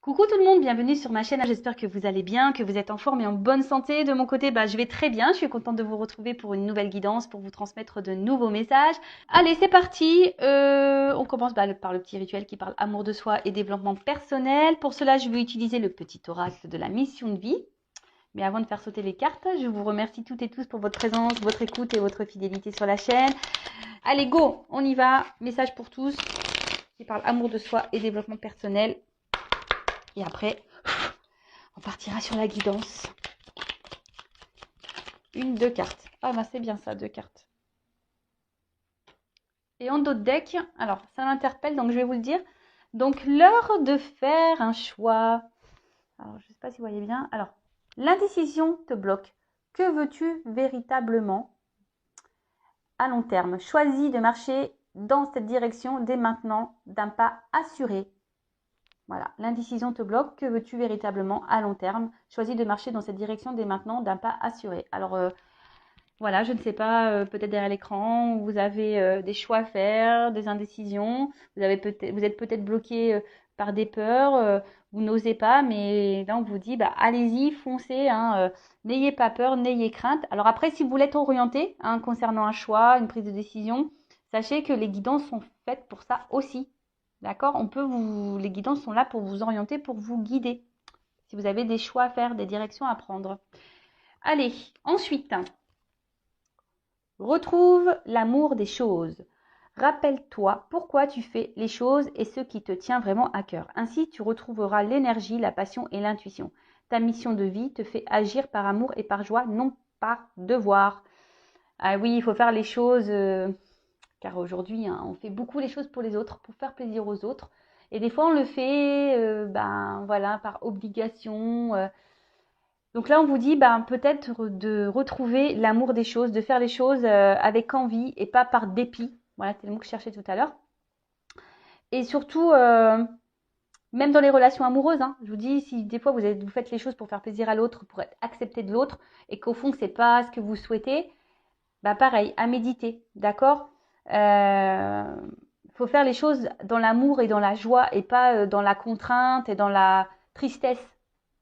Coucou tout le monde, bienvenue sur ma chaîne. J'espère que vous allez bien, que vous êtes en forme et en bonne santé. De mon côté, je vais très bien. Je suis contente de vous retrouver pour une nouvelle guidance, pour vous transmettre de nouveaux messages. Allez, c'est parti. On commence par le petit rituel qui parle amour de soi et développement personnel. Pour cela, je vais utiliser le petit oracle de la mission de vie. Mais avant de faire sauter les cartes, je vous remercie toutes et tous pour votre présence, votre écoute et votre fidélité sur la chaîne. Allez, go, on y va. Message pour tous qui parle amour de soi et développement personnel. Et après, on partira sur la guidance. Deux cartes. Ah c'est bien ça, 2 cartes. Et en d'autres decks, alors ça m'interpelle, donc je vais vous le dire. Donc l'heure de faire un choix. Alors je ne sais pas si vous voyez bien. Alors, l'indécision te bloque. Que veux-tu véritablement à long terme? Choisis de marcher dans cette direction dès maintenant, d'un pas assuré. Voilà, l'indécision te bloque. Que veux-tu véritablement à long terme? Choisis de marcher dans cette direction dès maintenant d'un pas assuré. Alors, voilà, je ne sais pas, peut-être derrière l'écran, vous avez des choix à faire, des indécisions. Vous êtes peut-être bloqué par des peurs, vous n'osez pas, mais là, on vous dit, allez-y, foncez, hein, n'ayez pas peur, n'ayez crainte. Alors après, si vous voulez être orienté concernant un choix, une prise de décision, sachez que les guidances sont faites pour ça aussi. D'accord? Les guidances sont là pour vous orienter, pour vous guider. Si vous avez des choix à faire, des directions à prendre. Allez, ensuite, retrouve l'amour des choses. Rappelle-toi pourquoi tu fais les choses et ce qui te tient vraiment à cœur. Ainsi, tu retrouveras l'énergie, la passion et l'intuition. Ta mission de vie te fait agir par amour et par joie, non par devoir. Ah oui, il faut faire les choses... car aujourd'hui, on fait beaucoup les choses pour les autres, pour faire plaisir aux autres. Et des fois, on le fait voilà, par obligation. Donc là, on vous dit peut-être de retrouver l'amour des choses, de faire les choses avec envie et pas par dépit. Voilà, c'est le mot que je cherchais tout à l'heure. Et surtout, même dans les relations amoureuses, je vous dis, si des fois vous faites les choses pour faire plaisir à l'autre, pour être accepté de l'autre, et qu'au fond, c'est pas ce que vous souhaitez, pareil, à méditer, d'accord? Faut faire les choses dans l'amour et dans la joie et pas dans la contrainte et dans la tristesse,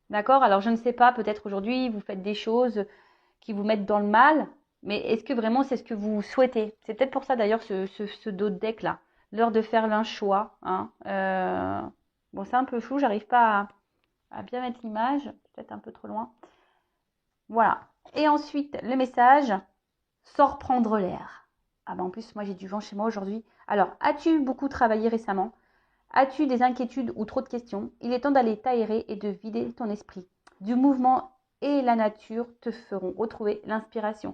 d'accord? Alors je ne sais pas, peut-être aujourd'hui vous faites des choses qui vous mettent dans le mal, mais est-ce que vraiment c'est ce que vous souhaitez? C'est peut-être pour ça d'ailleurs ce dos de deck là, l'heure de faire un choix. Bon, c'est un peu flou, j'arrive pas à bien mettre l'image, peut-être un peu trop loin. Voilà. Et ensuite, le message, sors prendre l'air. Ah en plus, moi j'ai du vent chez moi aujourd'hui. Alors, as-tu beaucoup travaillé récemment? As-tu des inquiétudes ou trop de questions? Il est temps d'aller t'aérer et de vider ton esprit. Du mouvement et la nature te feront retrouver l'inspiration.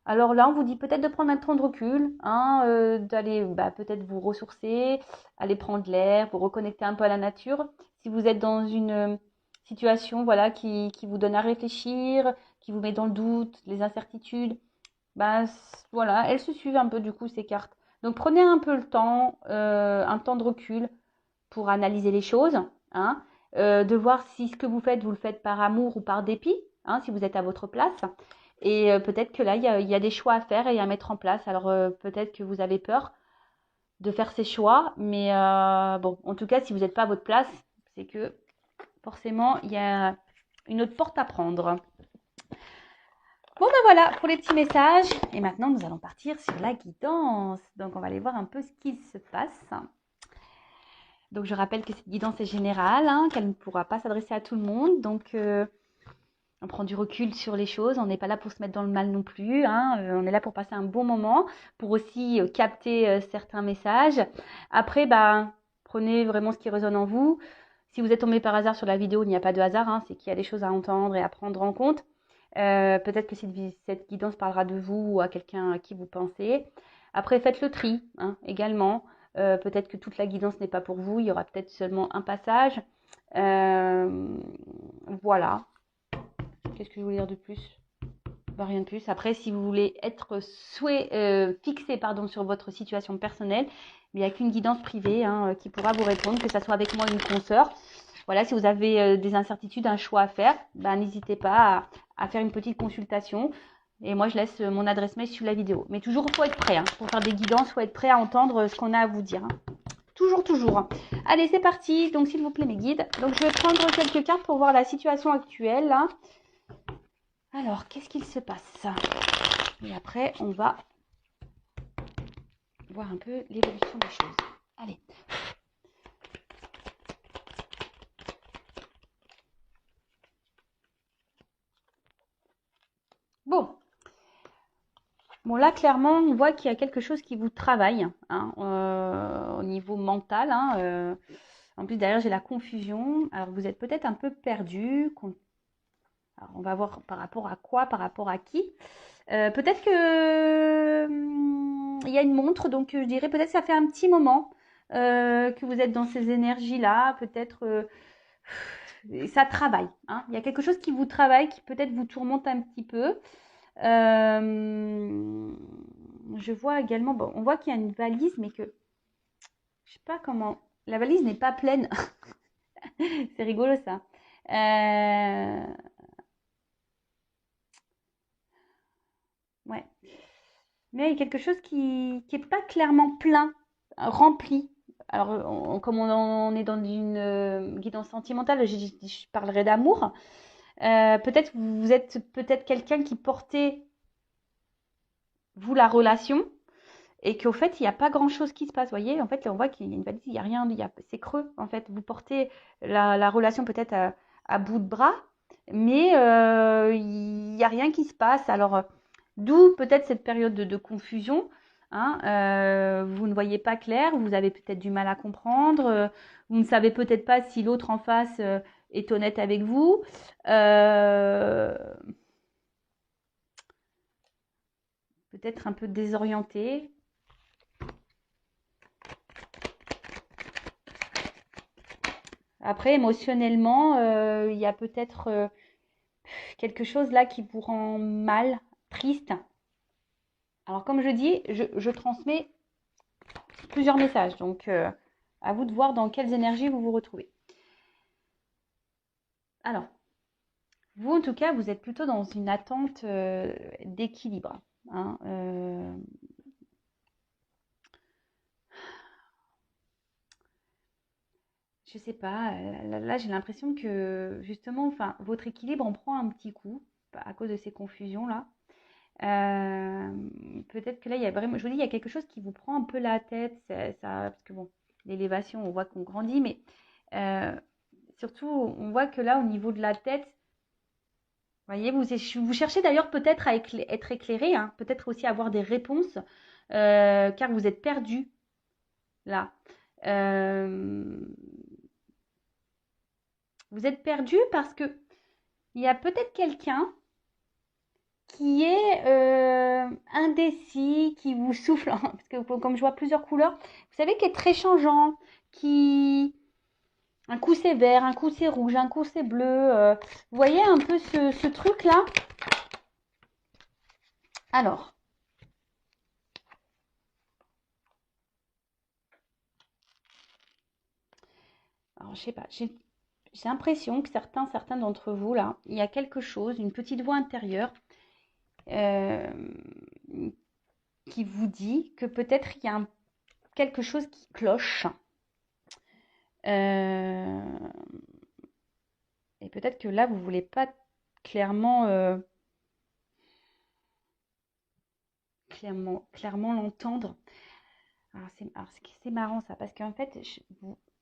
Alors là, on vous dit peut-être de prendre un temps de recul, d'aller peut-être vous ressourcer, aller prendre l'air, vous reconnecter un peu à la nature. Si vous êtes dans une situation qui vous donne à réfléchir, qui vous met dans le doute, les incertitudes, voilà, elles se suivent un peu du coup ces cartes. Donc prenez un peu le temps, un temps de recul pour analyser les choses, de voir si ce que vous le faites par amour ou par dépit, si vous êtes à votre place. Et peut-être que là, il y a des choix à faire et à mettre en place. Alors peut-être que vous avez peur de faire ces choix, mais bon, en tout cas, si vous n'êtes pas à votre place, c'est que forcément, il y a une autre porte à prendre. Bon voilà pour les petits messages. Et maintenant, nous allons partir sur la guidance. Donc, on va aller voir un peu ce qui se passe. Donc, je rappelle que cette guidance est générale, qu'elle ne pourra pas s'adresser à tout le monde. Donc, on prend du recul sur les choses. On n'est pas là pour se mettre dans le mal non plus. On est là pour passer un bon moment, pour aussi capter certains messages. Après, prenez vraiment ce qui résonne en vous. Si vous êtes tombé par hasard sur la vidéo, il n'y a pas de hasard. C'est qu'il y a des choses à entendre et à prendre en compte. Peut-être que cette guidance parlera de vous ou à quelqu'un à qui vous pensez. Après, faites le tri également. Peut-être que toute la guidance n'est pas pour vous. Il y aura peut-être seulement un passage. Voilà. Qu'est-ce que je voulais dire de plus? Rien de plus. Après, si vous voulez être fixé sur votre situation personnelle, il n'y a qu'une guidance privée qui pourra vous répondre, que ce soit avec moi ou une consoeur. Voilà, si vous avez des incertitudes, un choix à faire, n'hésitez pas à faire une petite consultation. Et moi, je laisse mon adresse mail sur la vidéo. Mais toujours, il faut être prêt. Pour faire des guidances, il faut être prêt à entendre ce qu'on a à vous dire. Toujours, toujours. Allez, c'est parti. Donc, s'il vous plaît, mes guides. Donc, je vais prendre quelques cartes pour voir la situation actuelle. Là. Alors, qu'est-ce qu'il se passe? Et après, on va voir un peu l'évolution des choses. Allez. Bon. Bon, là, clairement, on voit qu'il y a quelque chose qui vous travaille hein, au niveau mental. Hein, en plus, derrière, j'ai la confusion. Alors, vous êtes peut-être un peu perdu. Alors, on va voir par rapport à quoi, par rapport à qui. Peut-être que il y a une montre, donc je dirais peut-être que ça fait un petit moment que vous êtes dans ces énergies-là. Peut-être ça travaille. Hein. Il y a quelque chose qui vous travaille, qui peut-être vous tourmente un petit peu. Je vois également, bon, on voit qu'il y a une valise, mais que je sais pas comment. La valise n'est pas pleine. C'est rigolo ça. Ouais. Mais il y a quelque chose qui est pas clairement plein, rempli. Alors, comme on est dans une guidance sentimentale, je parlerai d'amour. Peut-être vous êtes peut-être quelqu'un qui portait, vous, la relation, et qu'au fait, il n'y a pas grand-chose qui se passe. Vous voyez, en fait, on voit qu'il y a une valise, il n'y a rien, c'est creux, en fait. Vous portez la relation peut-être à bout de bras, mais il n'y a rien qui se passe. Alors, d'où peut-être cette période de confusion. Hein, vous ne voyez pas clair, vous avez peut-être du mal à comprendre, vous ne savez peut-être pas si l'autre en face est honnête avec vous. Peut-être un peu désorienté. Après, émotionnellement, il y a peut-être quelque chose là qui vous rend mal, triste. Alors, comme je dis, je transmets plusieurs messages. Donc, à vous de voir dans quelles énergies vous vous retrouvez. Alors, vous, en tout cas, vous êtes plutôt dans une attente d'équilibre. Hein, je sais pas, là j'ai l'impression que justement, enfin, votre équilibre en prend un petit coup à cause de ces confusions-là. Peut-être que là, il y a vraiment, je vous dis, il y a quelque chose qui vous prend un peu la tête, parce que bon, l'élévation, on voit qu'on grandit, mais euh, surtout, on voit que là, au niveau de la tête, vous voyez, vous cherchez d'ailleurs peut-être à être éclairé, hein, peut-être aussi avoir des réponses, car vous êtes perdu là. Euh, vous êtes perdu parce que il y a peut-être quelqu'un qui est indécis, qui vous souffle, parce que comme je vois plusieurs couleurs, vous savez, qui est très changeant, qui... Un coup c'est vert, un coup c'est rouge, un coup c'est bleu. Vous voyez un peu ce truc-là? Alors, je sais pas, j'ai l'impression que certains d'entre vous, là, il y a quelque chose, une petite voix intérieure euh, qui vous dit que peut-être il y a quelque chose qui cloche. Euh, et peut-être que là, vous ne voulez pas clairement, clairement l'entendre. C'est marrant ça, parce qu'en fait,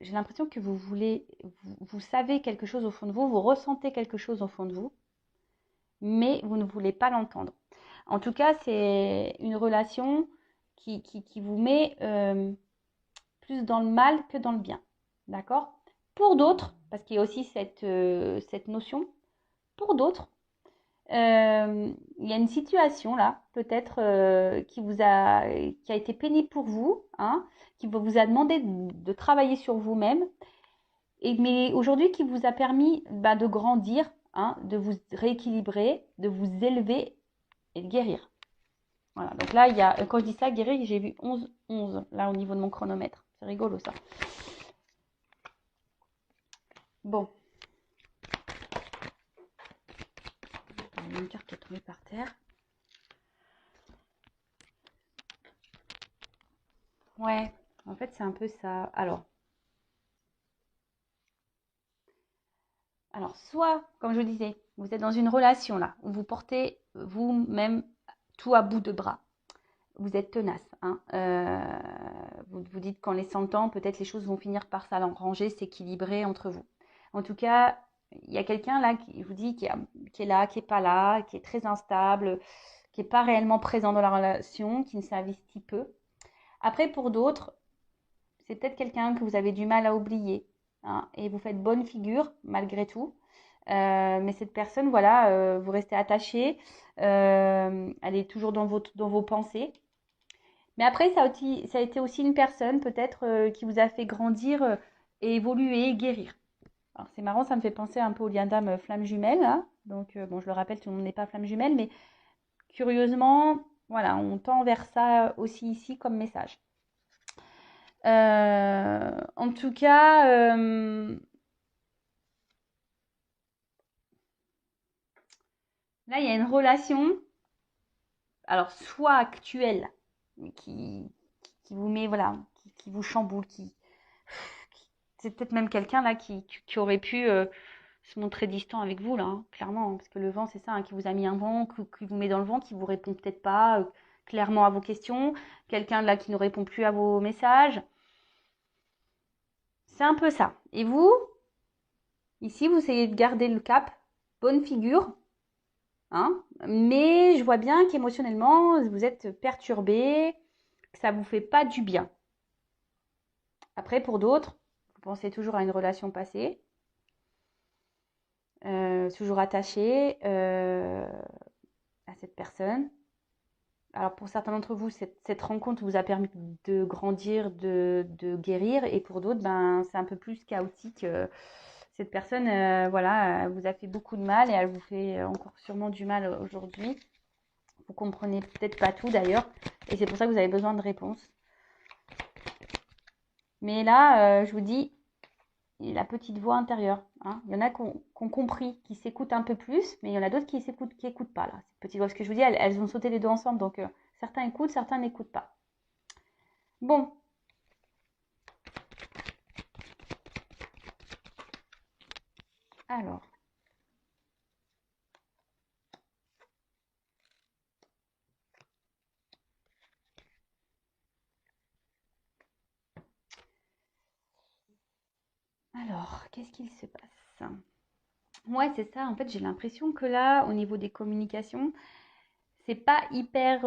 j'ai l'impression que vous savez quelque chose au fond de vous, vous ressentez quelque chose au fond de vous, mais vous ne voulez pas l'entendre. En tout cas, c'est une relation qui vous met plus dans le mal que dans le bien. D'accord? Pour d'autres, parce qu'il y a aussi cette notion, pour d'autres, il y a une situation là, peut-être qui a été pénible pour vous, hein, qui vous a demandé de travailler sur vous-même, mais aujourd'hui qui vous a permis de grandir, hein, de vous rééquilibrer, de vous élever et de guérir. Voilà, donc là, quand je dis ça, guérir, j'ai vu 11 là au niveau de mon chronomètre. C'est rigolo ça. Bon, il y a une carte qui est tombée par terre. Ouais, En fait, c'est un peu ça. Alors, soit, comme je vous disais, vous êtes dans une relation là, où vous portez vous-même tout à bout de bras. Vous êtes tenace, hein. Vous vous dites qu'en laissant le temps, peut-être les choses vont finir par s'arranger, s'équilibrer entre vous. En tout cas, il y a quelqu'un là qui vous dit qui est là, qui est pas là, qui est très instable, qui est pas réellement présent dans la relation, qui ne s'investit peu. Après, pour d'autres, c'est peut-être quelqu'un que vous avez du mal à oublier, hein, et vous faites bonne figure malgré tout. Mais cette personne, voilà, vous restez attaché, elle est toujours dans vos pensées. Mais après, ça a été aussi une personne peut-être qui vous a fait grandir et évoluer, guérir. Alors c'est marrant, ça me fait penser un peu au lien d'âme flamme jumelle, hein. Donc bon, je le rappelle, tout le monde n'est pas flamme jumelle, mais curieusement, voilà, on tend vers ça aussi ici comme message. En tout cas, là, il y a une relation, alors soit actuelle, qui, qui vous met, voilà, qui vous chamboule, c'est peut-être même quelqu'un là qui aurait pu se montrer distant avec vous là, hein, clairement, hein, parce que le vent, c'est ça, hein, qui vous a mis un vent, qui vous met dans le vent, qui vous répond peut-être pas clairement à vos questions, quelqu'un là qui ne répond plus à vos messages. C'est un peu ça. Et vous, ici, vous essayez de garder le cap, bonne figure, hein, mais je vois bien qu'émotionnellement, vous êtes perturbé, que ça vous fait pas du bien. Après, pour d'autres, vous pensez toujours à une relation passée, toujours attaché à cette personne. Alors pour certains d'entre vous, cette rencontre vous a permis de grandir, de guérir, et pour d'autres, ben, c'est un peu plus chaotique. Cette personne, voilà, vous a fait beaucoup de mal et elle vous fait encore sûrement du mal aujourd'hui. Vous comprenez peut-être pas tout d'ailleurs, et c'est pour ça que vous avez besoin de réponses. Mais là, je vous dis, la petite voix intérieure, hein. Il y en a qui ont compris, qui s'écoutent un peu plus, mais il y en a d'autres qui écoutent pas là. Cette petite voix, parce que je vous dis, elles ont sauté les deux ensemble, donc certains écoutent, certains n'écoutent pas. Bon, alors, qu'est-ce qu'il se passe? Ouais, c'est ça. En fait, j'ai l'impression que là, au niveau des communications, c'est pas hyper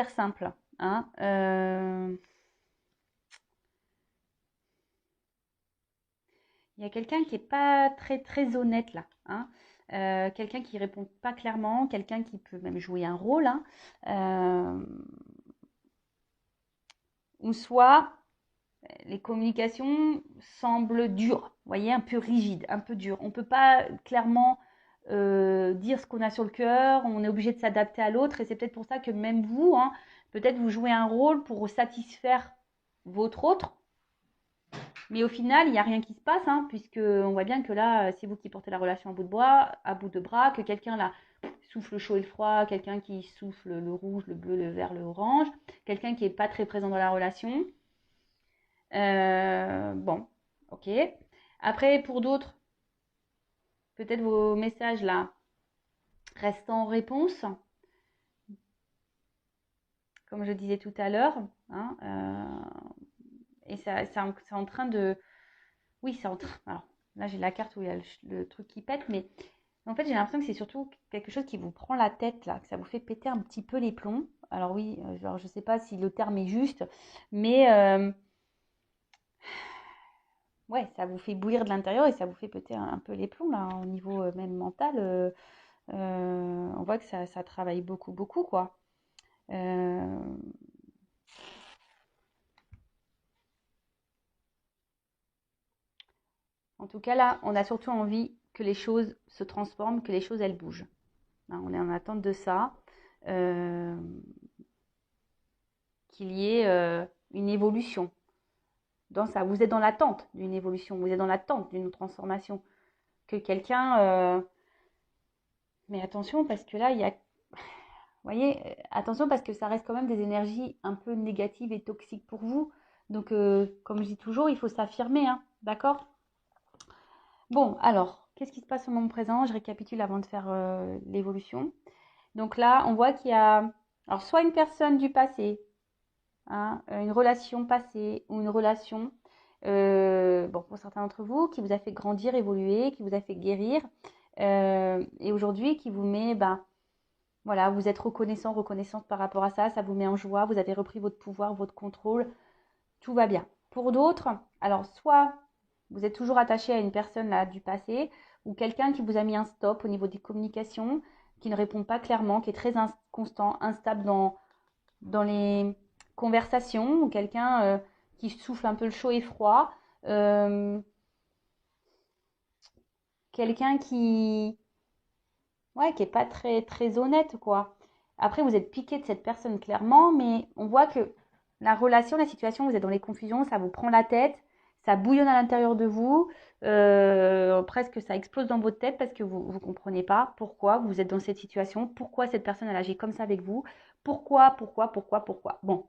simple, hein. Il y a quelqu'un qui est pas très honnête là, hein. Quelqu'un qui répond pas clairement, quelqu'un qui peut même jouer un rôle, hein. Euh, ou soit les communications semblent dures, vous voyez, un peu rigides, un peu dures. On ne peut pas clairement dire ce qu'on a sur le cœur, on est obligé de s'adapter à l'autre, et c'est peut-être pour ça que même vous, hein, peut-être vous jouez un rôle pour satisfaire votre autre, mais au final, il n'y a rien qui se passe, hein, puisque on voit bien que là, c'est vous qui portez la relation à bout de bras, que quelqu'un là souffle le chaud et le froid, quelqu'un qui souffle le rouge, le bleu, le vert, le orange, quelqu'un qui n'est pas très présent dans la relation. Bon, ok. Après, pour d'autres, peut-être vos messages là restent en réponse, comme je disais tout à l'heure, hein, et c'est en train de... Oui, c'est en train... Alors, là, j'ai la carte où il y a le truc qui pète, mais en fait, j'ai l'impression que c'est surtout quelque chose qui vous prend la tête, là, que ça vous fait péter un petit peu les plombs. Alors oui, genre, je ne sais pas si le terme est juste, mais ouais, ça vous fait bouillir de l'intérieur et ça vous fait péter un peu les plombs, là, au niveau même mental. On voit que ça travaille beaucoup, quoi. Euh, En tout cas, là, on a surtout envie que les choses se transforment, que les choses, elles bougent, hein. On est en attente de ça, euh, qu'il y ait une évolution dans ça. Vous êtes dans l'attente d'une évolution, vous êtes dans l'attente d'une transformation. Que quelqu'un... Mais attention, parce que là, il y a... Vous voyez, attention parce que ça reste quand même des énergies un peu négatives et toxiques pour vous. Donc, comme je dis toujours, il faut s'affirmer, hein, d'accord? Bon, alors, qu'est-ce qui se passe au moment présent? Je récapitule avant de faire l'évolution. Donc là, on voit qu'il y a alors soit une personne du passé, hein, une relation passée ou une relation, bon, pour certains d'entre vous, qui vous a fait grandir, évoluer, qui vous a fait guérir, et aujourd'hui qui vous met, ben, voilà, vous êtes reconnaissant, reconnaissante par rapport à ça, ça vous met en joie, vous avez repris votre pouvoir, votre contrôle, tout va bien. Pour d'autres, alors soit vous êtes toujours attaché à une personne là du passé ou quelqu'un qui vous a mis un stop au niveau des communications, qui ne répond pas clairement, qui est très inconstant, instable dans les conversations, ou quelqu'un qui souffle un peu le chaud et froid, euh, quelqu'un ouais, qui est pas très très honnête quoi. Après, vous êtes piqué de cette personne clairement, mais on voit que la relation, la situation, vous êtes dans les confusions, ça vous prend la tête, ça bouillonne à l'intérieur de vous, presque ça explose dans votre tête parce que vous ne comprenez pas pourquoi vous êtes dans cette situation, pourquoi cette personne elle agit comme ça avec vous, pourquoi. Bon,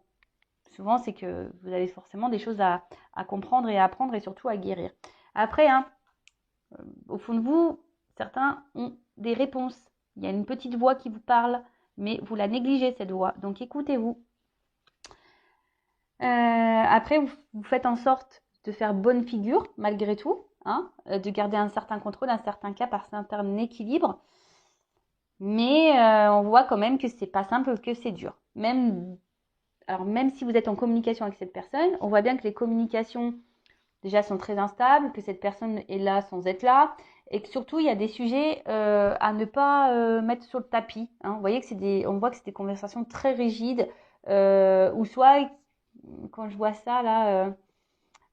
souvent c'est que vous avez forcément des choses à comprendre et à apprendre et surtout à guérir. Après, hein, au fond de vous, certains ont des réponses. Il y a une petite voix qui vous parle, mais vous la négligez cette voix. Donc écoutez-vous. Après, vous faites en sorte de faire bonne figure malgré tout, hein, de garder un certain contrôle, un certain cap, un certain équilibre. Mais on voit quand même que c'est pas simple, que c'est dur. Alors même si vous êtes en communication avec cette personne, on voit bien que les communications déjà sont très instables, que cette personne est là sans être là, et que surtout il y a des sujets à ne pas mettre sur le tapis, hein. Vous voyez que on voit que c'est des conversations très rigides, ou soit quand je vois ça là,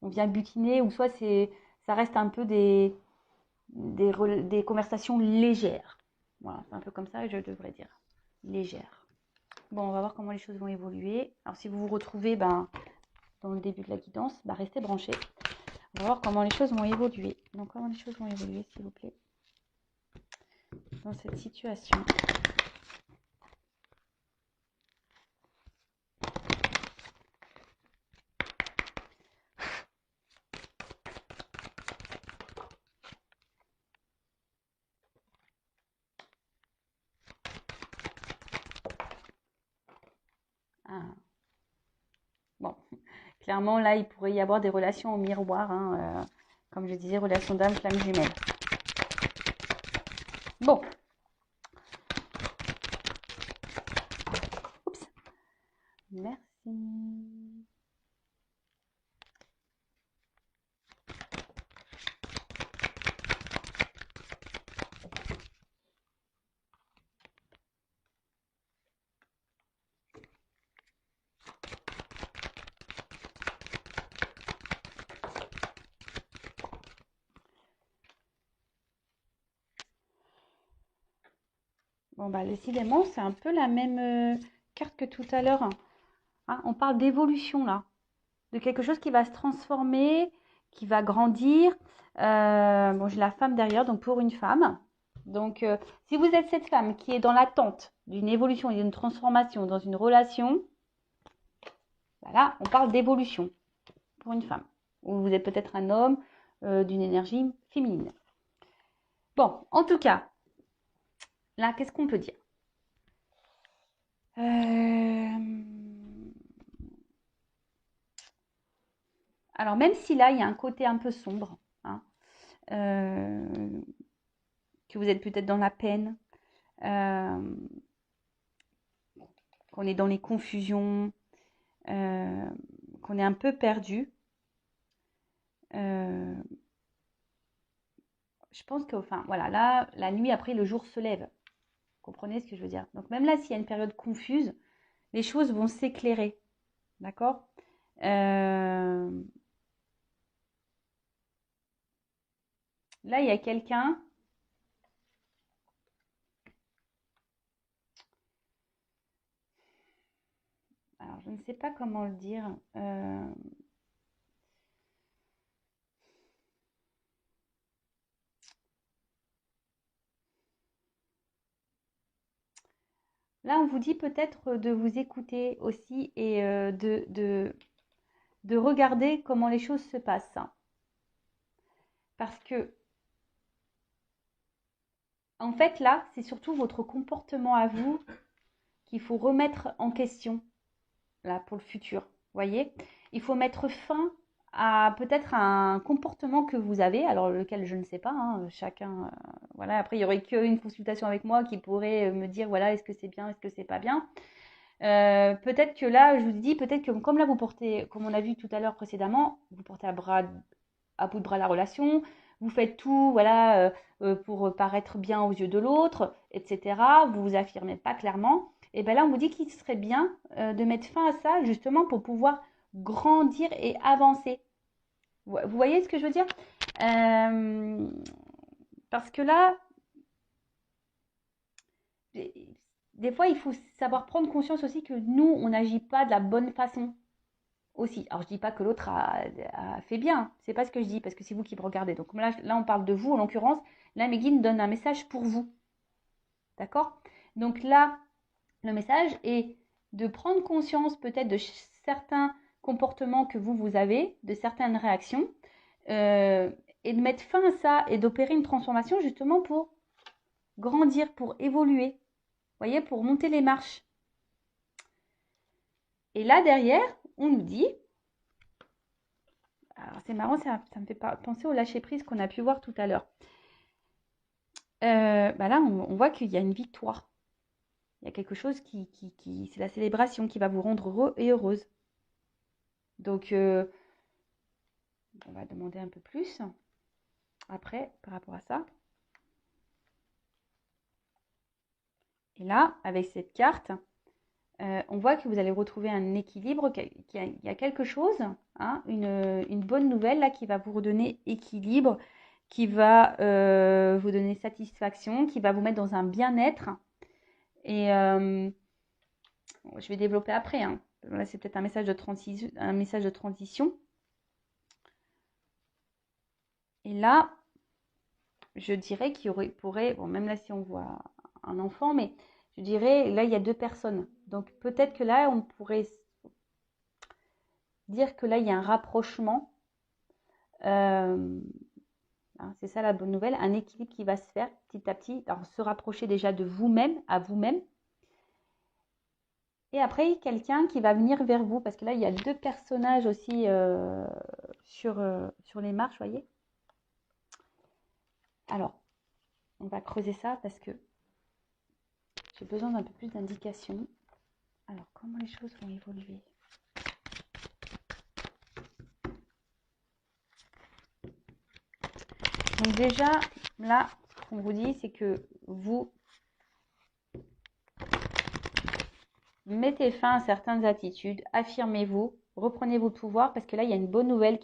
on vient butiner, ou soit ça reste un peu des conversations légères. Voilà, c'est un peu comme ça que je devrais dire, légères. Bon, on va voir comment les choses vont évoluer. Alors si vous vous retrouvez dans le début de la guidance, restez branchés. On va voir comment les choses vont évoluer. Donc, comment les choses vont évoluer, s'il vous plaît, dans cette situation. Ah. Bon, clairement, là, il pourrait y avoir des relations au miroir, hein, comme je disais, relations d'âme, flamme jumelle. Bon. Oups. Merci. Bon, décidément, c'est un peu la même carte que tout à l'heure, hein. On parle d'évolution, là. De quelque chose qui va se transformer, qui va grandir. Bon, j'ai la femme derrière, donc pour une femme. Donc, si vous êtes cette femme qui est dans l'attente d'une évolution et d'une transformation dans une relation, voilà, on parle d'évolution pour une femme. Ou vous êtes peut-être un homme d'une énergie féminine. Bon, en tout cas, là, qu'est-ce qu'on peut dire? Alors, même si là, il y a un côté un peu sombre, hein, que vous êtes peut-être dans la peine, qu'on est dans les confusions, qu'on est un peu perdu, je pense que, enfin, voilà, là, la nuit après, le jour se lève. Vous comprenez ce que je veux dire? Donc, même là, s'il y a une période confuse, les choses vont s'éclairer. D'accord? Là, il y a quelqu'un. Alors, je ne sais pas comment le dire. Là, on vous dit peut-être de vous écouter aussi et de regarder comment les choses se passent. Parce que, en fait, là, c'est surtout votre comportement à vous qu'il faut remettre en question, là, pour le futur. Vous voyez? Il faut mettre fin à peut-être un comportement que vous avez, alors lequel je ne sais pas, hein, chacun, voilà. Après, il n'y aurait qu'une consultation avec moi qui pourrait me dire, voilà, est-ce que c'est bien, est-ce que c'est pas bien. Peut-être que là, je vous dis, peut-être que comme là, vous portez, comme on a vu tout à l'heure précédemment, vous portez à bout de bras la relation, vous faites tout, voilà, pour paraître bien aux yeux de l'autre, etc. Vous vous affirmez pas clairement. Et bien là, on vous dit qu'il serait bien de mettre fin à ça, justement, pour pouvoir grandir et avancer. Vous voyez ce que je veux dire? Parce que là, des fois, il faut savoir prendre conscience aussi que nous, on n'agit pas de la bonne façon aussi. Alors, je dis pas que l'autre a fait bien, c'est pas ce que je dis, parce que c'est vous qui me regardez. Donc là, on parle de vous, en l'occurrence. Là, mes guides donnent un message pour vous. D'accord? Donc là, le message est de prendre conscience peut-être de certains comportements que vous avez, de certaines réactions, et de mettre fin à ça et d'opérer une transformation justement pour grandir, pour évoluer, vous voyez, pour monter les marches. Et là, derrière, on nous dit, alors c'est marrant, ça me fait penser au lâcher-prise qu'on a pu voir tout à l'heure. Bah là, on voit qu'il y a une victoire. Il y a quelque chose c'est la célébration qui va vous rendre heureux et heureuse. Donc, on va demander un peu plus après par rapport à ça. Et là, avec cette carte, on voit que vous allez retrouver un équilibre, qu'il y a quelque chose, hein, une bonne nouvelle là qui va vous redonner équilibre, qui va vous donner satisfaction, qui va vous mettre dans un bien-être. Et je vais développer après. Hein. Là, c'est peut-être un message de transition. Et là, je dirais qu'il pourrait, bon, même là si on voit un enfant, mais je dirais, là, il y a 2 personnes. Donc, peut-être que là, on pourrait dire que là, il y a un rapprochement. Hein, c'est ça la bonne nouvelle, un équilibre qui va se faire petit à petit. Alors, se rapprocher déjà de vous-même, à vous-même. Et après, quelqu'un qui va venir vers vous. Parce que là, il y a 2 personnages aussi sur les marches, vous voyez. Alors, on va creuser ça parce que j'ai besoin d'un peu plus d'indications. Alors, comment les choses vont évoluer? Donc déjà, là, ce qu'on vous dit, c'est que vous mettez fin à certaines attitudes, affirmez-vous, reprenez vos pouvoirs, parce que là, il y a une bonne nouvelle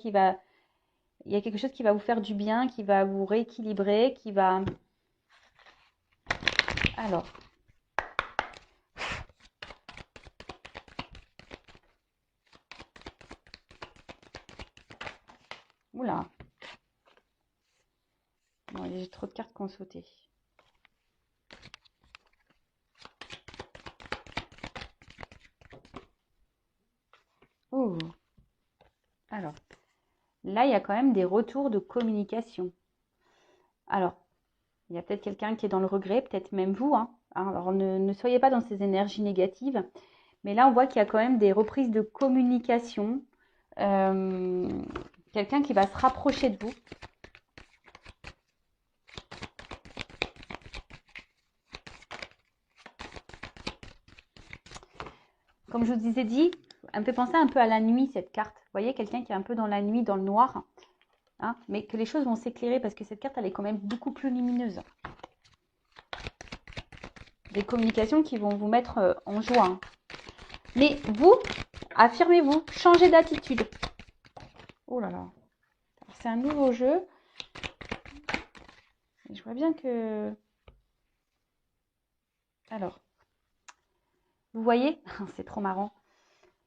il y a quelque chose qui va vous faire du bien, qui va vous rééquilibrer, qui va... Alors... Oula. Bon, j'ai trop de cartes qui ont sauté. Oh. Alors, là, il y a quand même des retours de communication. Alors, il y a peut-être quelqu'un qui est dans le regret, peut-être même vous. Hein. Alors, ne soyez pas dans ces énergies négatives. Mais là, on voit qu'il y a quand même des reprises de communication. Quelqu'un qui va se rapprocher de vous. Comme je vous ai dit, elle me fait penser un peu à la nuit, cette carte. Vous voyez, quelqu'un qui est un peu dans la nuit, dans le noir. Hein, mais que les choses vont s'éclairer parce que cette carte, elle est quand même beaucoup plus lumineuse. Des communications qui vont vous mettre en joie. Hein. Mais vous, affirmez-vous, changez d'attitude. Oh là là. C'est un nouveau jeu. Et je vois bien que... Alors, vous voyez, c'est trop marrant.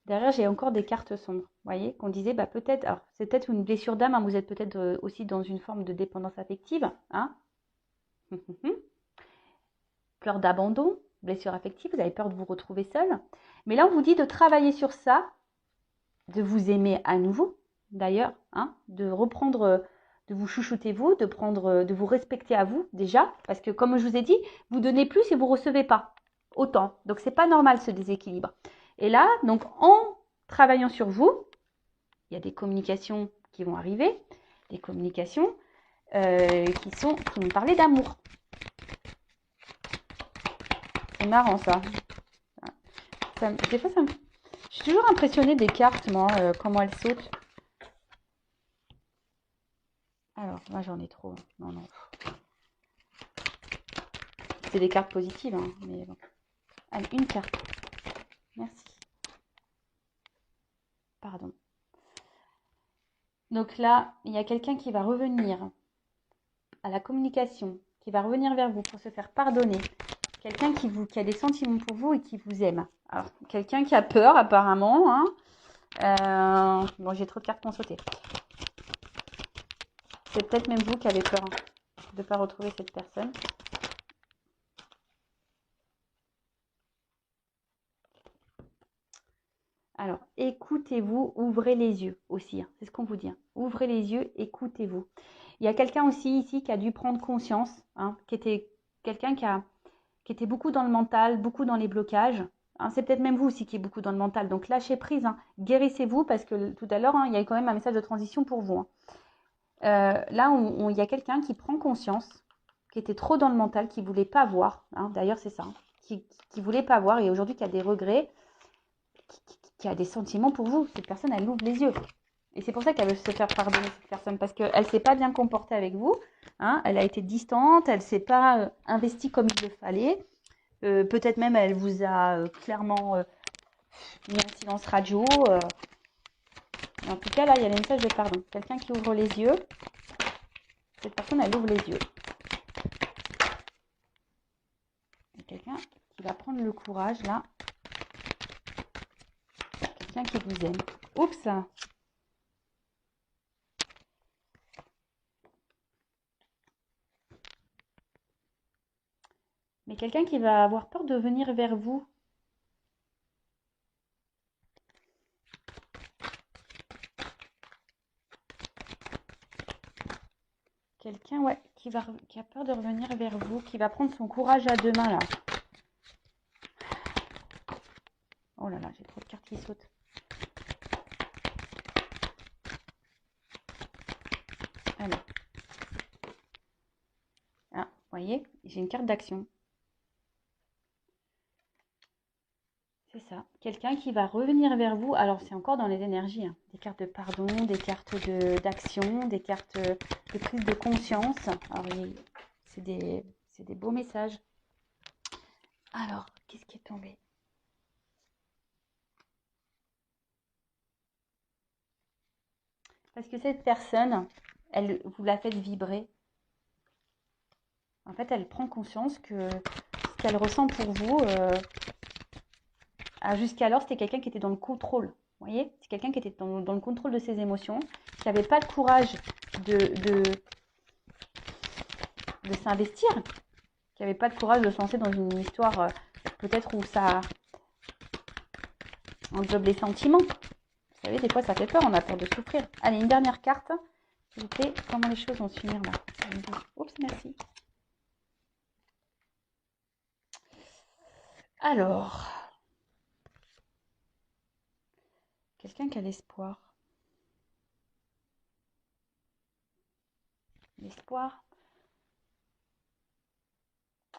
Derrière, j'ai encore des cartes sombres. Vous voyez, qu'on disait, bah peut-être, alors c'est peut-être une blessure d'âme, hein, vous êtes peut-être aussi dans une forme de dépendance affective. Hein. Peur d'abandon, blessure affective, vous avez peur de vous retrouver seul. Mais là, on vous dit de travailler sur ça de vous aimer à nouveau, d'ailleurs, hein, de reprendre, de vous chouchouter vous, de vous respecter à vous déjà, parce que comme je vous ai dit, vous donnez plus et vous recevez pas autant. Donc c'est pas normal ce déséquilibre. Et là, donc en travaillant sur vous, il y a des communications qui vont arriver, des communications qui vont parler d'amour. C'est marrant ça. Des fois, je suis toujours impressionnée des cartes, moi, comment elles sautent. Alors, moi j'en ai trop. Non, non. C'est des cartes positives, hein, mais bon. Allez, une carte. Merci. Pardon. Donc là, il y a quelqu'un qui va revenir à la communication, qui va revenir vers vous pour se faire pardonner. Quelqu'un qui a des sentiments pour vous et qui vous aime. Alors, quelqu'un qui a peur apparemment. Hein. Bon, j'ai trop de cartes qui ont sauté. C'est peut-être même vous qui avez peur de ne pas retrouver cette personne. Alors, écoutez-vous, ouvrez les yeux aussi. Hein, c'est ce qu'on vous dit. Hein. Ouvrez les yeux, écoutez-vous. Il y a quelqu'un aussi ici qui a dû prendre conscience, hein, qui était quelqu'un qui était beaucoup dans le mental, beaucoup dans les blocages. Hein, c'est peut-être même vous aussi qui êtes beaucoup dans le mental. Donc, lâchez prise, hein, guérissez-vous parce que tout à l'heure, hein, il y a quand même un message de transition pour vous. Hein. Là, il y a quelqu'un qui prend conscience, qui était trop dans le mental, qui ne voulait pas voir. Hein, d'ailleurs, c'est ça. Hein, qui ne voulait pas voir et aujourd'hui qui a des regrets, qui a des sentiments pour vous. Cette personne, elle ouvre les yeux. Et c'est pour ça qu'elle veut se faire pardonner, cette personne, parce qu'elle ne s'est pas bien comportée avec vous. Hein, elle a été distante, elle ne s'est pas investie comme il le fallait. Peut-être même, elle vous a clairement mis un silence radio. En tout cas, là, il y a le message de pardon. Quelqu'un qui ouvre les yeux. Cette personne, elle ouvre les yeux. Il y a quelqu'un qui va prendre le courage, là. Quelqu'un qui vous aime. Oups! Mais quelqu'un qui va avoir peur de venir vers vous. Quelqu'un, ouais, qui a peur de revenir vers vous, qui va prendre son courage à deux mains, là. Oh là là, j'ai trop de cartes qui sautent. Alors. Ah, vous voyez, j'ai une carte d'action. C'est ça. Quelqu'un qui va revenir vers vous. Alors, c'est encore dans les énergies. Hein. Des cartes de pardon, des cartes d'action, des cartes de prise de conscience. Alors, c'est des beaux messages. Alors, qu'est-ce qui est tombé? Parce que cette personne, vous la faites vibrer. En fait, elle prend conscience que ce qu'elle ressent pour vous, jusqu'alors, c'était quelqu'un qui était dans le contrôle. Vous voyez? C'est quelqu'un qui était dans le contrôle de ses émotions, qui n'avait pas le courage de s'investir, qui n'avait pas le courage de se lancer dans une histoire peut-être où ça englobe les sentiments. Vous savez, des fois, ça fait peur, on a peur de souffrir. Allez, une dernière carte, s'il vous plaît. Comment les choses vont se finir là? Oups, merci. Alors, quelqu'un qui a l'espoir. L'espoir.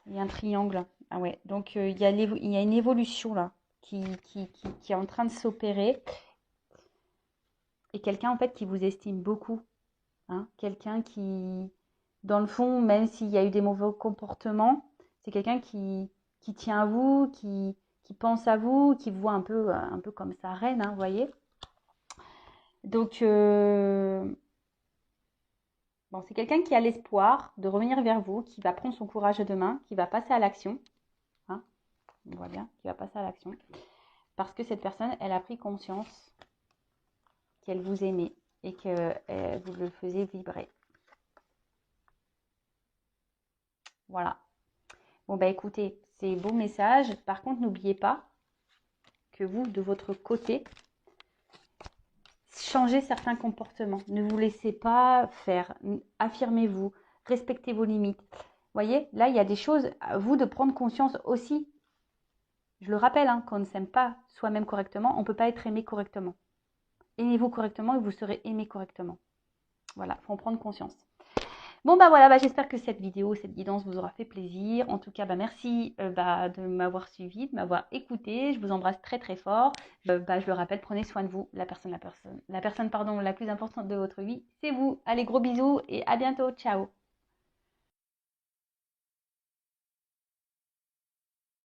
Il y a un triangle. Ah ouais, donc il y a une évolution là qui est en train de s'opérer. Et quelqu'un en fait qui vous estime beaucoup. Hein, quelqu'un qui, dans le fond, même s'il y a eu des mauvais comportements, c'est quelqu'un qui tient à vous, qui pense à vous, qui vous voit un peu comme sa reine, hein, vous voyez. Donc, bon, c'est quelqu'un qui a l'espoir de revenir vers vous, qui va prendre son courage à deux mains, qui va passer à l'action. Hein, on voit bien, qui va passer à l'action. Parce que cette personne, elle a pris conscience qu'elle vous aimait et que vous le faisiez vibrer. Voilà. Bon, bah écoutez, c'est beau message. Par contre, n'oubliez pas que vous, de votre côté, changer certains comportements. Ne vous laissez pas faire. Affirmez-vous. Respectez vos limites. Vous voyez, là, il y a des choses à vous de prendre conscience aussi. Je le rappelle, hein, quand on ne s'aime pas soi-même correctement, on ne peut pas être aimé correctement. Aimez-vous correctement et vous serez aimé correctement. Voilà, il faut en prendre conscience. Bon, bah voilà, j'espère que cette vidéo, cette guidance vous aura fait plaisir. En tout cas, merci de m'avoir suivi, de m'avoir écouté. Je vous embrasse très très fort. Je le rappelle, prenez soin de vous. La personne la plus importante de votre vie, c'est vous. Allez, gros bisous et à bientôt. Ciao.